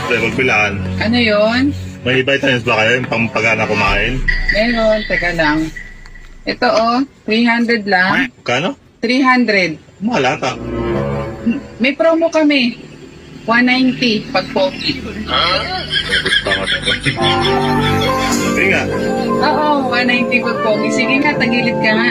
Dahil magbilaan. Ano yun? May vitamins ba kayo yung pampagana kumain? Meron, teka lang. Ito 300 lang. Kano? 300. Mahal ata. May promo kami. 190 pag pogi. Sabi nga. Oo, 190 pag pogi. Sige nga, tagilid ka nga.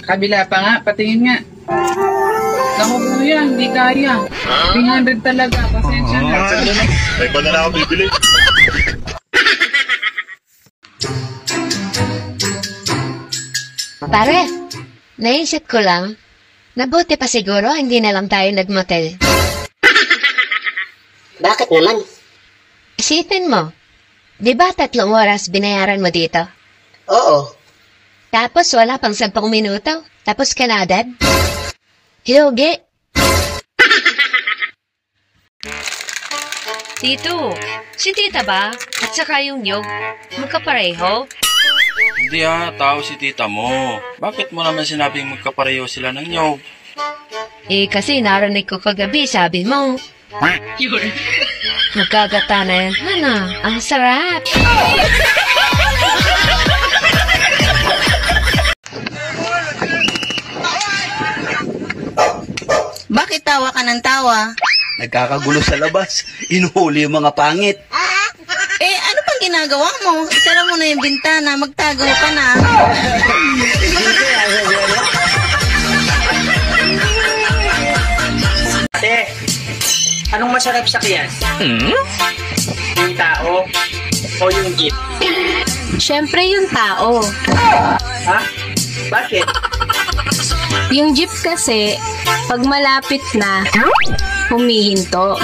Kabila pa nga, patingin nga. Naku kuya, hindi kaya. 300 talaga, pasensya na. May iba na lang ako bibili. Pare, naisip ko lang, nabuti pa siguro hindi na lang tayo nagmotel. Bakit naman? Isipin mo, di ba 3 oras binayaran mo dito? Oo. Tapos wala pang 10 minuto, tapos ka na agad? Hilugi. Tito, si tita ba? At saka yung nyog, magkapareho? Hindi tao si tita mo. Bakit mo naman sinabing magkapareho sila ng nyog? Kasi narinig ko kagabi, sabi mo. Magkagata na yan. Ano? Ang sarap. Bakit tawa ka ng tawa? Nagkakagulo sa labas. Inuhuli yung mga pangit. Ano pang ginagawa mo? Isara mo na yung bintana, magtago ka na. Ate, anong masarap sa kiyas? Yung tao o yung jeep? Siyempre yung tao. Ha? Bakit? Yung jeep kasi, pag malapit na, humihinto.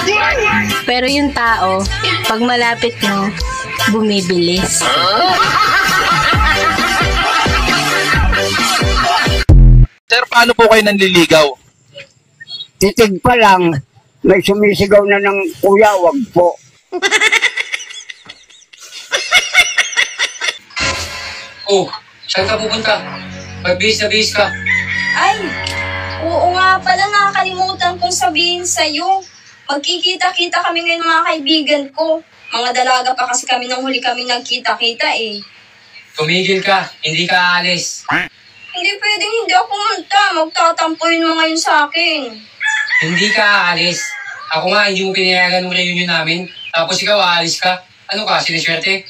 Pero yung tao, pag malapit na, bumibilis. Sir, paano po kayo nanliligaw? Titig pa lang, may sumisigaw na ng kuya, wag po. Oh, saan ka pupunta? Magbihis na bihis ka. Ay, oo nga pala, nakakalimutan kong sabihin sa'yo. Magkikita-kita kami ngayon mga kaibigan ko. Mga dalaga pa kasi kami nang huli kami nagkita-kita eh. Tumigil ka, hindi ka aalis. Hindi pwedeng hindi ako pumunta. Magtatampo yun mga yun sa akin. Hindi ka aalis. Ako nga, hindi mo pinayagan ng reunion namin. Tapos ikaw, aalis ka. Ano ka, siniswerte?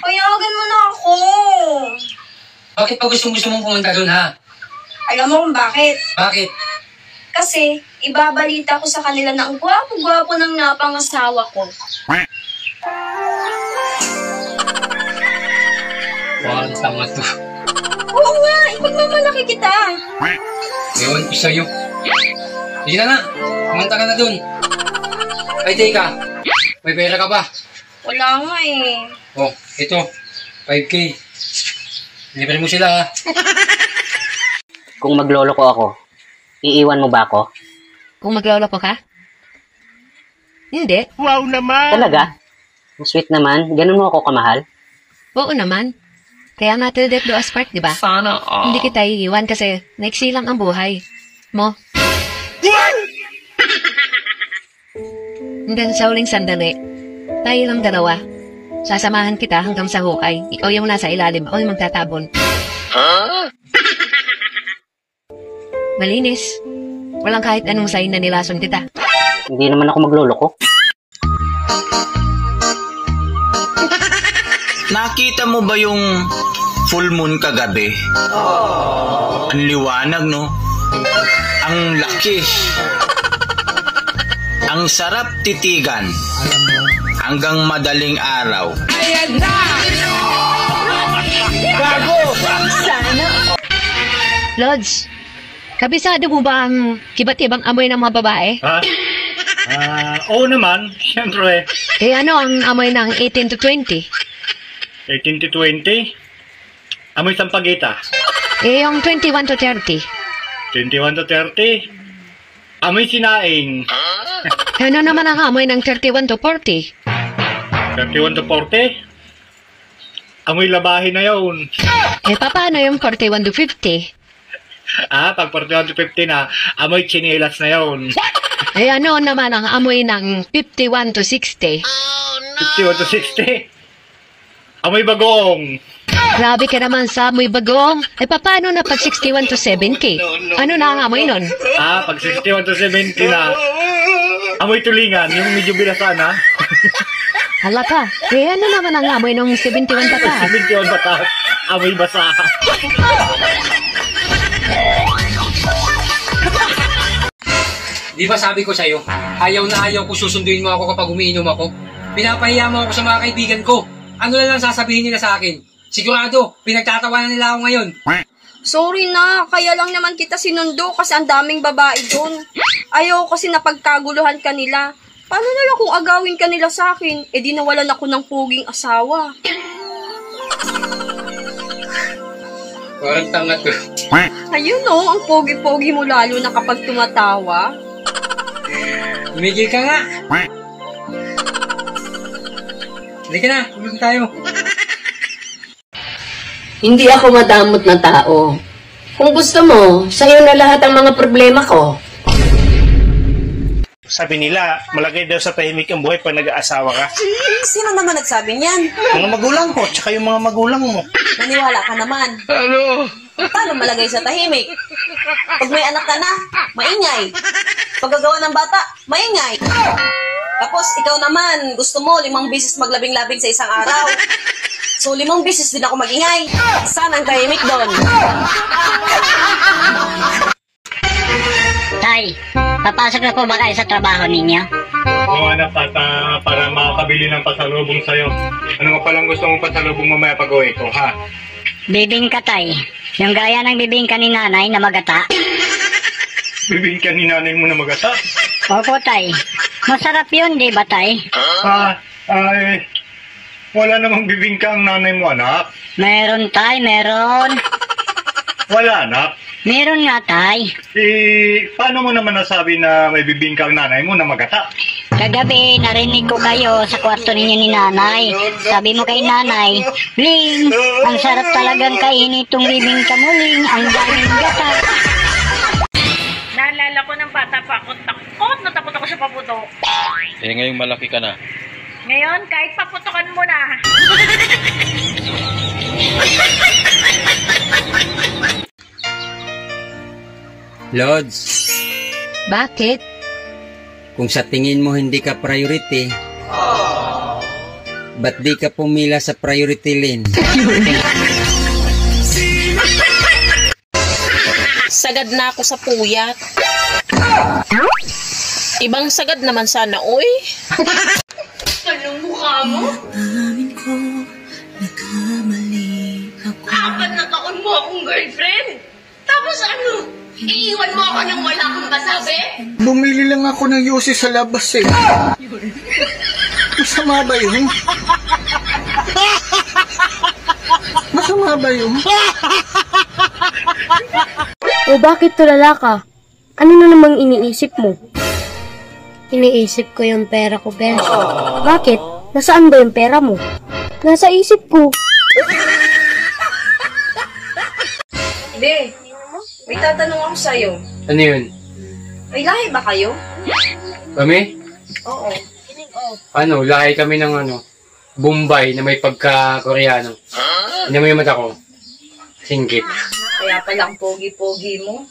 Payagan mo na ako. Bakit pa gusto mong pumunta doon, ha? Alam mo kung bakit? Bakit? Kasi, ibabalita ko sa kanila na ang gwapo-gwapo ng napangasawa ko. Wow, tama to. Oo nga, ipagmamalaki kita. Ewan ko sa'yo. Sige na nga, pumunta ka na doon. Ay, teka, may pera ka ba? Wala nga eh. Oh, ito, 5K. Libre mo sila, ha? Kung magloloko ako, iiwan mo ba ako? Kung magloloko ka? Hindi. Wow naman! Talaga? Ang sweet naman. Ganun mo ako kamahal? Oo naman. Kaya nga till death do us part, di ba? Sana, Hindi kita iiwan kasi naiksi lang ang buhay mo. Hanggang sa huling sandali, tayo lang dalawa. Sasamahan kita hanggang sa hukay. Ikaw yung nasa ilalim, ako yung magtatabon. Malinis. Walang kahit anong sign na nilason kita. Hindi naman ako magloloko. Nakita mo ba yung full moon kagabi? Ang liwanag, no? Ang laki. Ang sarap titigan. Hanggang madaling araw. Ayan na! Gago! Lods, kabisado mo ba ang kibat-ibang amoy ng mga babae? Ha? Oo naman, siyempre. Ano ang amoy ng 18 to 20? 18 to 20, amoy sampagita. Yung 21 to 30? 21 to 30, amoy sinaing. Ano naman ang amoy ng 31 to 40? 31 to 40, amoy labahin na yun. Paano yung 41 to 50? Pag 41 to 50 na, amoy chinelas na yun. Ay ano naman ang amoy ng 51 to 60? 51 to 60? Amoy bagong. Grabe ka naman sa amoy bagong. Ay paano na pag 61 to 70? Ano na ang amoy nun? Pag 61 to 70 na, amoy tulingan, yung medyo bilasan ha. Hala ka, ano naman ang amoy ng 71 pataas? 71 pataas, amoy basa. Di ba sabi ko sa'yo, ayaw na ayaw ko susunduin mo ako kapag umiinom ako. Pinapahiya mo ako sa mga kaibigan ko. Ano na lang sasabihin nila sa akin? Sigurado, pinagtatawanan nila ako ngayon. Sorry na, kaya lang naman kita sinundo kasi ang daming babae doon. Ayaw kasi napagkaguluhan ka nila. Paano na lang kung agawin ka nila sa akin? Eh di nawalan ako ng puging asawa. Parang tanga to. Ayun o, ang pogi-pogi mo lalo na kapag tumatawa. Tumigil ka nga. Hindi ka na, tulog tayo. Hindi ako madamot na tao. Kung gusto mo, sa'yo na lahat ang mga problema ko. Sabi nila, malagay daw sa tahimik ang buhay pag nag-aasawa ka. Sino naman nagsabi niyan? Mga magulang ko, tsaka yung mga magulang mo. Naniwala ka naman. Ano? Paano malagay sa tahimik? Pag may anak ka na, maingay. Paggagawa ng bata, maingay. Tapos ikaw naman, gusto mo 5 beses maglabing-labing sa isang araw. So 5 beses din ako magingay. Saan ang tahimik doon? Tay, papasok na po ba kayo sa trabaho ninyo? Oo anak, para makakabili ng pasalubong sa'yo. Ano nga palang gusto mong pasalubong mamaya pag-uwi ko, ha? Bibingka, tay. Yung gaya ng bibingka ni nanay na magata. Bibingka ni nanay mo na magata? Opo, tay. Masarap yun, di ba, tay? Wala namang bibingka ang nanay mo, anak. Meron, tay, meron. Wala, anak. Meron nga, tay. Paano mo naman nasabi na may bibingka ang nanay mo na magata? Kagabi, narinig ko kayo sa kwarto ninyo ni nanay. Sabi mo kay nanay, Ling, ang sarap talagang kainin itong bibingka mo, Ling. Ang daming gata. Naalala ko ng bata pa ako, takot na takot ako sa paputok. Eh ngayong malaki ka na. Ngayon, kahit paputokan mo na. Lods, Bakit? kung sa tingin mo hindi ka priority, ba't di ka pumila sa priority lane? Sagad na ako sa puyat. Ibang sagad naman sana, oy. Anong mukha mo? Amin ko, nagkamali ako. 4 na taon mo akong girlfriend. Tapos ano? Iiwan mo ako nang wala kang masabi? Bumili lang ako ng yosi sa labas eh. Masama ba yun? Masama ba yun? O bakit tulala ka? Ano na namang iniisip mo? Iniisip ko yung pera ko, Ben. Bakit? Nasaan ba yung pera mo? Nasa isip ko. Be, may tatanong ako sa'yo. Ano yun? May lahi ba kayo? Kami? Oo. Ano, lahi kami ng Bombay na may pagka-Koreano. Ano mo yung mata ko? Singkit. Kaya pala ang pogi-pogi mo.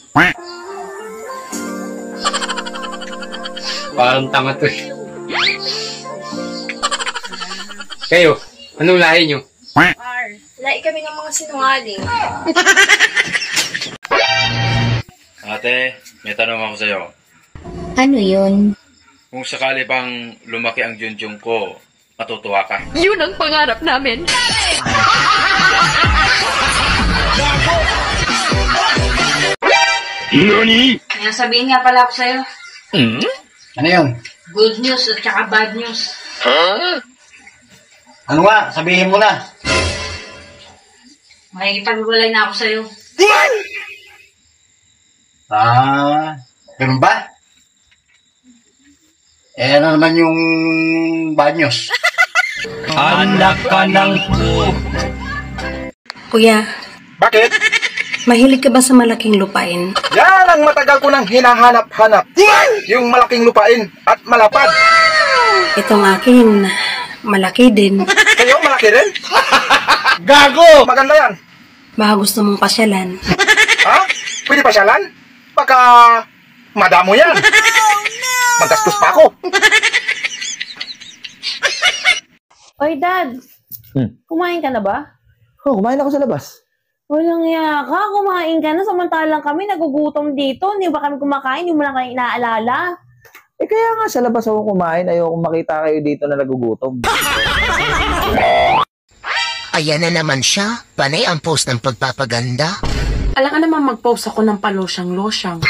Parang tanga to eh. Kayo, anong lahi nyo? Lahi kami ng mga sinungaling. Ate, may tanong ako sa'yo. Ano yun? Kung sakali bang lumaki ang junjung ko, matutuwa ka? Yun ang pangarap namin. Nani? Kaya sabihin nga pala ako sa'yo. Ano yun? Good news at saka bad news. Ano nga? Sabihin mo na. Makikipag-walay na ako sa'yo. Ganun ba? Eh, ano naman yung bad news? Anak ka ng Kuya, Bakit? Mahilig ka ba sa malaking lupain? Yan ang matagal ko nang hinahanap-hanap. Yung malaking lupain at malapad. Itong akin, malaki din. Kayo, malaki rin? Gago! Maganda yan. Baka gusto mong pasyalan. Ha? Pwede pasyalan? Baka madamo yan. Magastos pa ako. Oy, Dad. Kumain ka na ba? Oo, kumain ako sa labas. Walang iya ka. Kumain ka na. Samantalang kami nagugutom dito. Hindi ba kami kumakain? Hindi mo lang kayo inaalala. Eh kaya nga sa labas ako kumain. Ayoko makita kayo dito na nagugutom. Ayan na naman siya. Panay ang post ng pagpapaganda. Alam ka naman mag-post ako ng palosyang-losyang.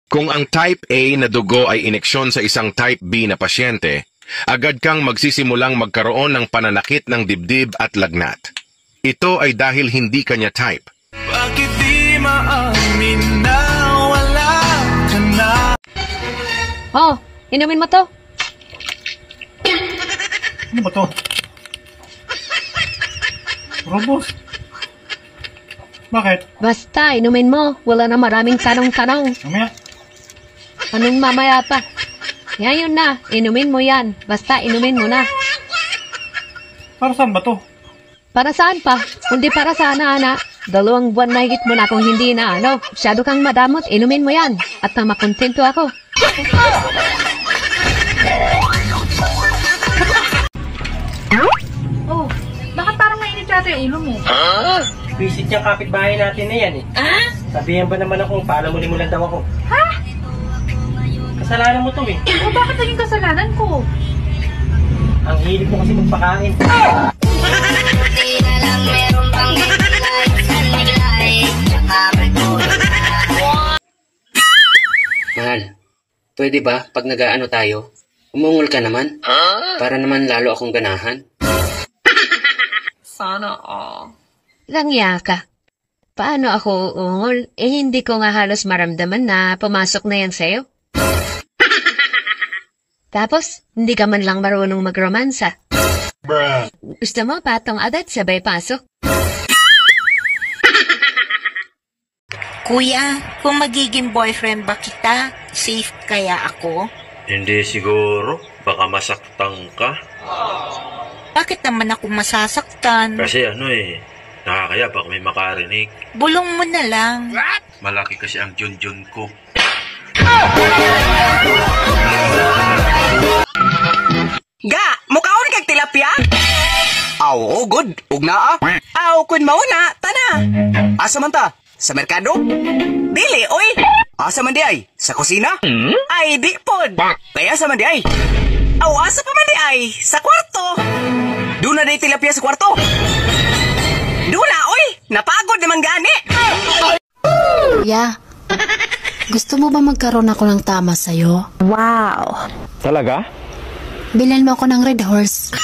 Kung ang type A na dugo ay ineksyon sa isang type B na pasyente, agad kang magsisimulang magkaroon ng pananakit ng dibdib at lagnat. Ito ay dahil hindi kanya type. Bakit di maamin na wala ka na? Oh, inumin mo to. Ano ba to? Robos. Bakit? Basta, inumin mo. Wala na maraming tanong-tanong. Mamaya. Anong mamaya pa? Ngayon na, inumin mo yan. Basta, inumin mo na. Para saan ba to? Para saan pa? Kundi para sana, anak. 2 buwan na higit mo na kung hindi na, ano. Masyado kang madamot, inumin mo yan. At na makontento ako. Oh, bakit parang mainit yata yung ulo mo? Visit yung kapitbahay natin na yan eh. Sabihan ba naman akong paalam-ulimulan daw ako? Ha? Kasalanan mo to eh. Oh, bakit naging kasalanan ko? Ang hilig mo kasi magpakain. Mahal, pwede ba pag nag-aano tayo, umungol ka naman? Para naman lalo akong ganahan. Sana all. Langya ka. Paano ako uungol? Eh hindi ko nga halos maramdaman na pumasok na yan sa'yo. Tapos, hindi ka man lang marunong magromansa. Gusto mo patong adat sabay pasok? Kuya, kung magiging boyfriend ba kita, safe kaya ako? Hindi siguro. Baka masaktan ka. Bakit naman ako masasaktan? Kasi nakakaya baka may makarinig. Bulong mo na lang. Malaki kasi ang junjun ko. Ga, mukaon kag tilapia? Aw, oh good. Ug naa. Aw, kun mauna, tana. Asa man ta? Sa merkado? Dili, oy. Asa man di ay? Sa kusina? Ay, di pod. Kaya asa man di ay? Aw, asa pa man di ay? Sa kwarto. Doon na di tilapia sa kwarto. Doon na, oy. Napagod naman gani. Yeah. Gusto mo ba magkaroon ako ng tama sa'yo? Wow. Talaga? Bilhan mo ako ng Red Horse.